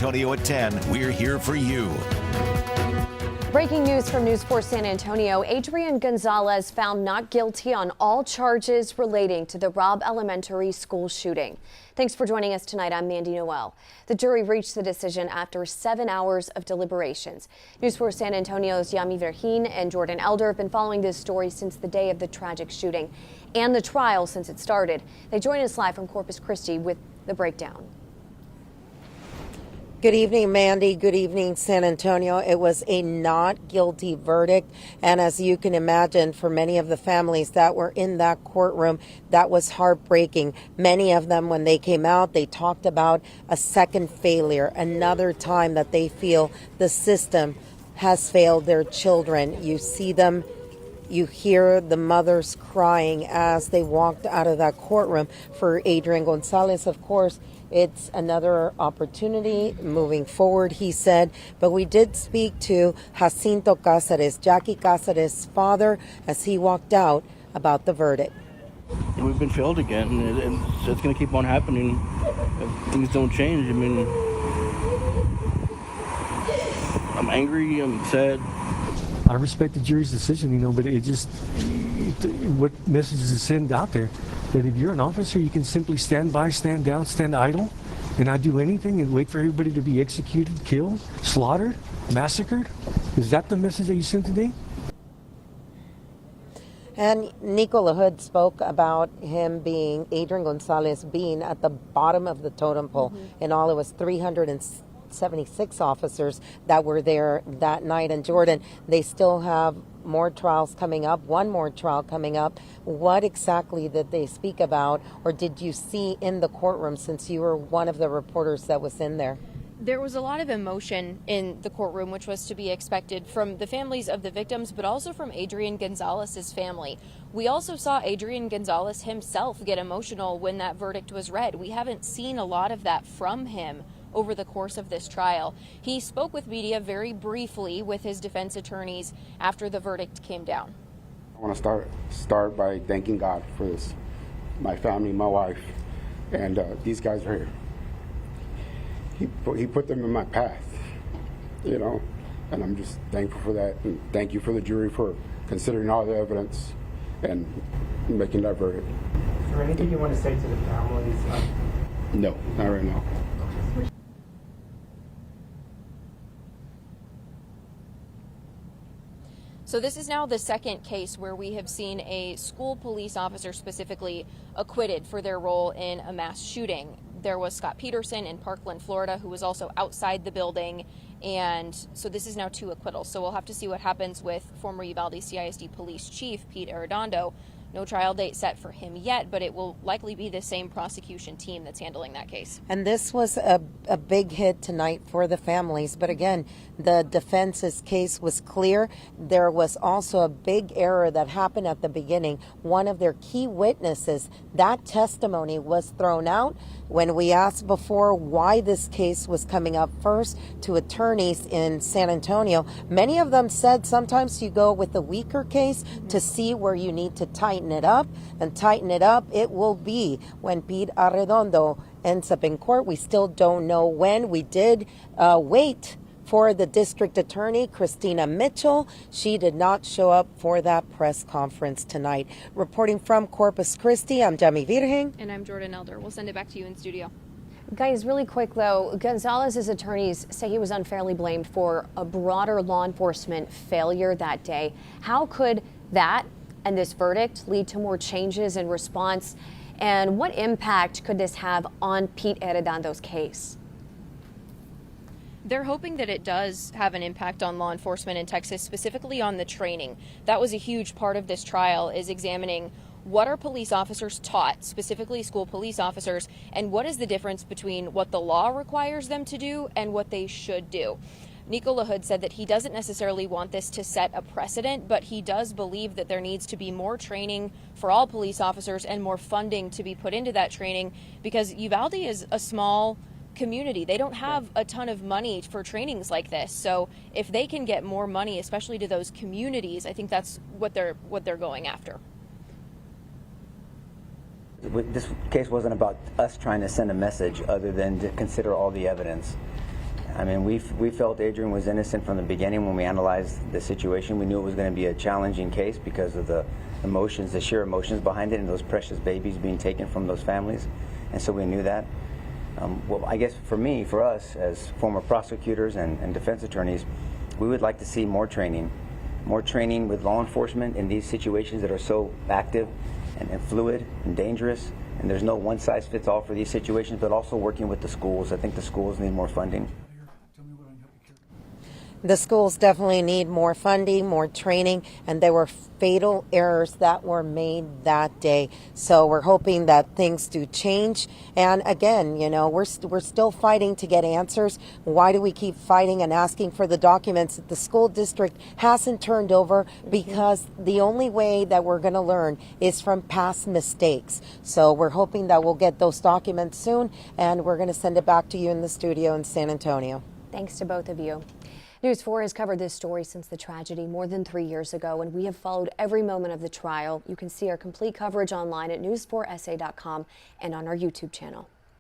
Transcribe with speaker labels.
Speaker 1: Antonio at 10, we're here for you.
Speaker 2: Breaking news from News 4 San Antonio. Adrian Gonzales found not guilty on all charges relating to the Robb Elementary School shooting. Thanks for joining us tonight. I'm Mandy Noel. The jury reached the decision after 7 hours of deliberations. News 4 San Antonio's Yami Verhin and Jordan Elder have been following this story since the day of the tragic shooting and the trial since it started. They join us live from Corpus Christi with the breakdown.
Speaker 3: Good evening, Mandy. Good evening, San Antonio. It was a not guilty verdict. And as you can imagine, for many of the families that were in that courtroom, that was heartbreaking. Many of them, when they came out, they talked about a second failure, another time that they feel the system has failed their children. You see them, you hear the mothers crying as they walked out of that courtroom. For Adrian Gonzales, of course, it's another opportunity moving forward, he said. But we did speak to Jacinto Cáceres, Jackie Cáceres' father, as he walked out about the verdict.
Speaker 4: We've been failed again, and it's going to keep on happening if things don't change. I mean, I'm angry, I'm sad.
Speaker 5: I respect the jury's decision, but what message does it send out there? That if you're an officer, you can simply stand by, stand down, stand idle, and not do anything and wait for everybody to be executed, killed, slaughtered, massacred? Is that the message that you sent today?
Speaker 3: And Nico LaHood spoke about Adrian Gonzales being at the bottom of the totem pole. In all, it was 376 officers that were there that night. And Jordan, they still have more trials coming up, one more trial coming up. What exactly did they speak about, or did you see in the courtroom, since you were one of the reporters that was in there?
Speaker 6: There was a lot of emotion in the courtroom, which was to be expected from the families of the victims, but also from Adrian Gonzalez' family. We also saw Adrian Gonzales himself get emotional when that verdict was read. We haven't seen a lot of that from him over the course of this trial. He spoke with media very briefly with his defense attorneys after the verdict came down.
Speaker 7: I want to start by thanking God for this, my family, my wife, and these guys are here. He put them in my path, and I'm just thankful for that. And thank you for the jury for considering all the evidence and making that verdict.
Speaker 8: Is there anything you want to say to the families?
Speaker 7: No, not right now.
Speaker 6: So this is now the second case where we have seen a school police officer specifically acquitted for their role in a mass shooting. There was Scott Peterson in Parkland, Florida, who was also outside the building. And so this is now 2 acquittals. So we'll have to see what happens with former Uvalde CISD police chief Pete Arredondo. No trial date set for him yet, but it will likely be the same prosecution team that's handling that case.
Speaker 3: And this was a big hit tonight for the families. But again, the defense's case was clear. There was also a big error that happened at the beginning. One of their key witnesses, that testimony was thrown out. When we asked before why this case was coming up first to attorneys in San Antonio, many of them said sometimes you go with the weaker case to see where you need to tighten it up, and tighten it up it will be when Pete Arredondo ends up in court. We still don't know when. We did wait for the district attorney, Christina Mitchell. She did not show up for that press conference tonight. Reporting from Corpus Christi, I'm Yami Verhin.
Speaker 6: And I'm Jordan Elder. We'll send it back to you in studio.
Speaker 2: Guys, really quick though, Gonzalez's attorneys say he was unfairly blamed for a broader law enforcement failure that day. How could that and this verdict lead to more changes in response? And what impact could this have on Pete Arredondo's case?
Speaker 6: They're hoping that it does have an impact on law enforcement in Texas, specifically on the training. That was a huge part of this trial, is examining what are police officers taught, specifically school police officers, and what is the difference between what the law requires them to do and what they should do. Nico LaHood said that he doesn't necessarily want this to set a precedent, but he does believe that there needs to be more training for all police officers and more funding to be put into that training, because Uvalde is a small community. They don't have a ton of money for trainings like this. So if they can get more money, especially to those communities, I think that's what they're going after.
Speaker 9: This case wasn't about us trying to send a message other than to consider all the evidence. I mean, we felt Adrian was innocent from the beginning when we analyzed the situation. We knew it was going to be a challenging case because of the emotions, the sheer emotions behind it, and those precious babies being taken from those families. And so we knew that. Well, I guess for us, as former prosecutors and defense attorneys, we would like to see more training with law enforcement in these situations that are so active and fluid and dangerous. And there's no one-size-fits-all for these situations, but also working with the schools. I think the schools need more funding.
Speaker 3: The schools definitely need more funding, more training, and there were fatal errors that were made that day. So we're hoping that things do change. And again, you know, we're still fighting to get answers. Why do we keep fighting and asking for the documents that the school district hasn't turned over? Because the only way that we're going to learn is from past mistakes. So we're hoping that we'll get those documents soon, and we're going to send it back to you in the studio in San Antonio.
Speaker 2: Thanks to both of you. News 4 has covered this story since the tragedy more than 3 years ago, and we have followed every moment of the trial. You can see our complete coverage online at news4sa.com and on our YouTube channel.